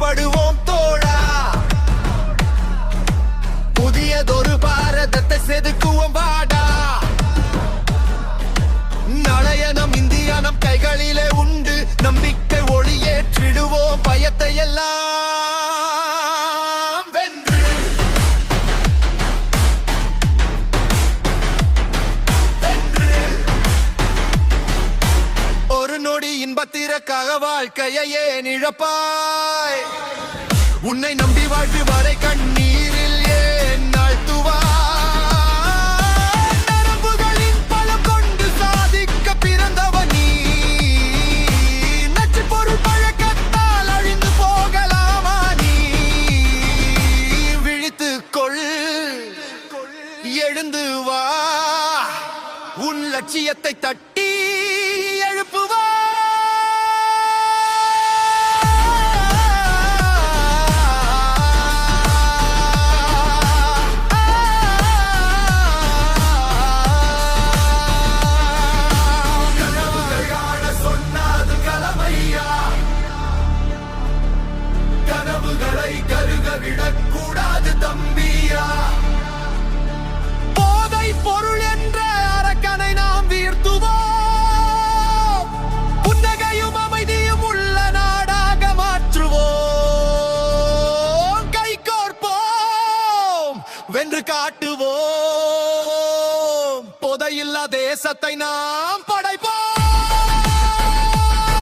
செயல்படுவோம் தோழா. புதியதொரு பாரதத்தை செதுக்குவோம் வாடா. நாளைய நம் இந்தியா நம் கைகளிலே உண்டு. நம்பிக்கை ஒளியேற்றிடுவோம் பயத்தை எல்லாம் வென்று. ஒரு நொடி இன்பத்திற்காக வாழ்க்கையை ஏன் இழப்பாய்? உன்னை நம்பி வாழ்வு வரை கண்ணீரில் ஏன் ஆழ்த்துவாய்? நரம்புகளின் பலம் கொண்டு சாதிக்க பிறந்தவன் நீ. நச்சு பொருள் பழக்கத்தால் அழிந்து போகலாமா நீ? விழித்துக்கொள், எழுந்து வா, உன் லட்சியத்தை தட்டி எழுப்புவா. விடக்கூடாது தம்பியா. போதை பொருள் என்ற அரக்கனை நாம் வீழ்த்துவோம். புன்னகையும் அமைதியும் உள்ள நாடாக மாற்றுவோம். கை கோர்ப்போம், வென்று காட்டுவோம். போதையில்லா தேசத்தை நாம்